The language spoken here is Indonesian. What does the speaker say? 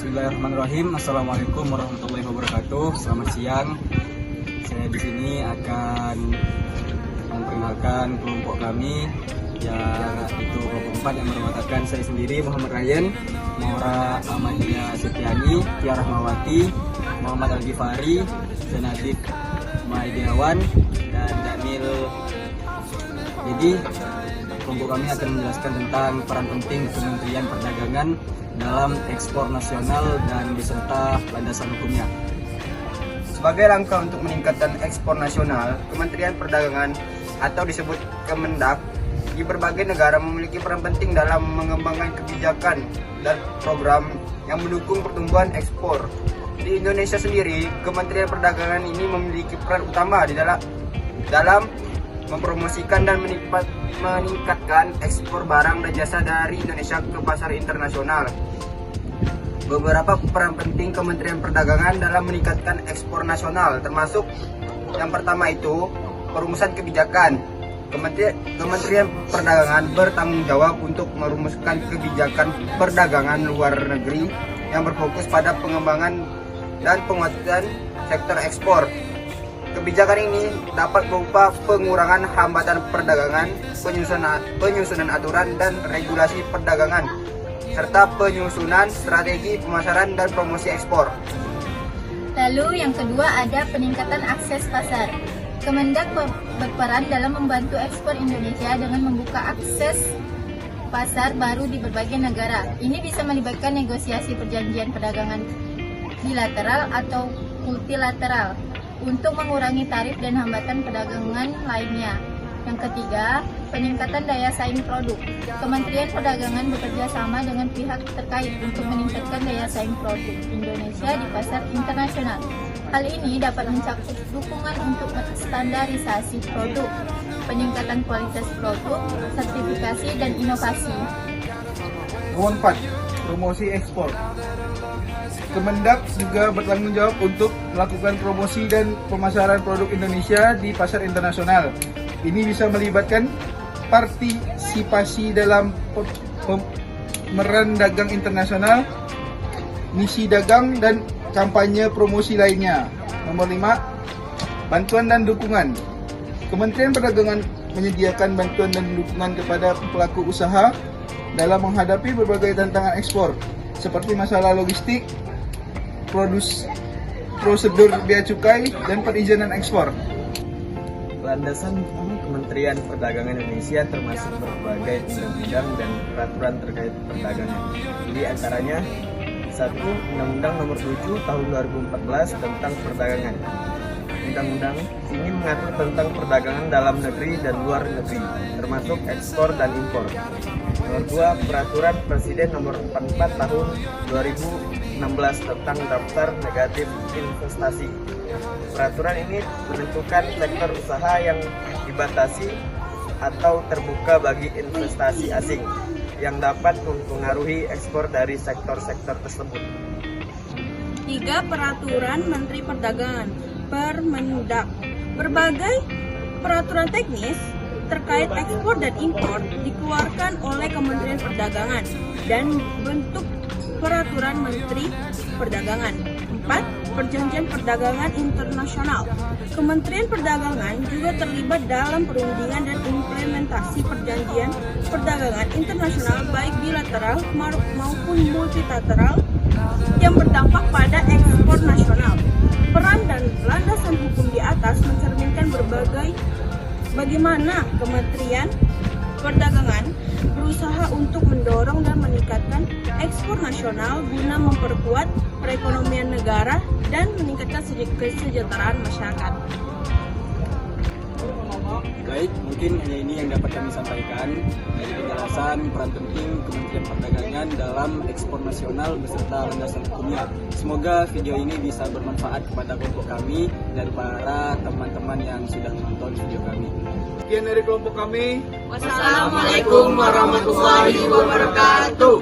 Bismillahirrahmanirrahim. Assalamualaikum warahmatullahi wabarakatuh. Selamat siang. Saya di sini akan memperkenalkan kelompok kami, yaitu kelompok 4 yang merupakan saya sendiri, Muhammad Ryan, Maura Amalia Setiani, Tia Rahmawati, Muhammad Al-Ghifari, Zanadib Maidiawan, dan Jamil. Jadi kelompok kami akan menjelaskan tentang peran penting Kementerian Perdagangan dalam ekspor nasional dan beserta landasan hukumnya. Sebagai langkah untuk meningkatkan ekspor nasional, Kementerian Perdagangan atau disebut Kemendak di berbagai negara memiliki peran penting dalam mengembangkan kebijakan dan program yang mendukung pertumbuhan ekspor. Di Indonesia sendiri, Kementerian Perdagangan ini memiliki peran utama di dalam mempromosikan dan meningkatkan ekspor barang dan jasa dari Indonesia ke pasar internasional. Beberapa peran penting Kementerian Perdagangan dalam meningkatkan ekspor nasional termasuk yang pertama itu perumusan kebijakan. Kementerian Perdagangan bertanggung jawab untuk merumuskan kebijakan perdagangan luar negeri yang berfokus pada pengembangan dan penguatan sektor ekspor. Kebijakan ini dapat berupa pengurangan hambatan perdagangan, penyusunan aturan dan regulasi perdagangan, serta penyusunan strategi pemasaran dan promosi ekspor. Lalu yang kedua ada peningkatan akses pasar. Kemendak berperan dalam membantu ekspor Indonesia dengan membuka akses pasar baru di berbagai negara. Ini bisa melibatkan negosiasi perjanjian perdagangan bilateral atau multilateral untuk mengurangi tarif dan hambatan perdagangan lainnya. Yang ketiga, peningkatan daya saing produk. Kementerian Perdagangan bekerja sama dengan pihak terkait untuk meningkatkan daya saing produk Indonesia di pasar internasional. Hal ini dapat mencakup dukungan untuk standarisasi produk, peningkatan kualitas produk, sertifikasi, dan inovasi. Nomor 4, promosi ekspor. Kemendak juga bertanggung jawab untuk melakukan promosi dan pemasaran produk Indonesia di pasar internasional. Ini bisa melibatkan partisipasi dalam pemeran dagang internasional, misi dagang, dan kampanye promosi lainnya. Nomor 5, bantuan dan dukungan. Kementerian Perdagangan menyediakan bantuan dan dukungan kepada pelaku usaha dalam menghadapi berbagai tantangan ekspor, seperti masalah logistik, prosedur bea cukai, dan perizinan ekspor. Landasan hukum Kementerian Perdagangan Indonesia termasuk berbagai undang-undang dan peraturan terkait perdagangan. Di antaranya 1. Undang-Undang Nomor 7 Tahun 2014 tentang Perdagangan. Undang-undang ini mengatur tentang perdagangan dalam negeri dan luar negeri, termasuk ekspor dan impor. Nomor 2, Peraturan Presiden Nomor 44 Tahun 2016 tentang Daftar Negatif Investasi. Peraturan ini menentukan sektor usaha yang dibatasi atau terbuka bagi investasi asing yang dapat mempengaruhi ekspor dari sektor-sektor tersebut. 3. Peraturan Menteri Perdagangan Permendak. Berbagai peraturan teknis terkait ekspor dan impor dikeluarkan oleh Kementerian Perdagangan dan bentuk peraturan Menteri Perdagangan. 4. Perjanjian Perdagangan Internasional. Kementerian Perdagangan juga terlibat dalam perundingan dan implementasi perjanjian perdagangan internasional baik bilateral maupun multilateral yang berdampak pada ekspor nasional. Peran dan landasan hukum di atas mencerminkan bagaimana Kementerian Perdagangan berusaha untuk mendorong dan meningkatkan ekspor nasional guna memperkuat perekonomian negara dan meningkatkan kesejahteraan masyarakat. Baik, mungkin hanya ini yang dapat kami sampaikan dari penjelasan peran penting Kementerian Perdagangan dalam ekspor nasional beserta landasan hukumnya. Semoga video ini bisa bermanfaat kepada kelompok kami dan para teman-teman yang sudah menonton video kami. Sekian dari kelompok kami. Wassalamualaikum warahmatullahi wabarakatuh.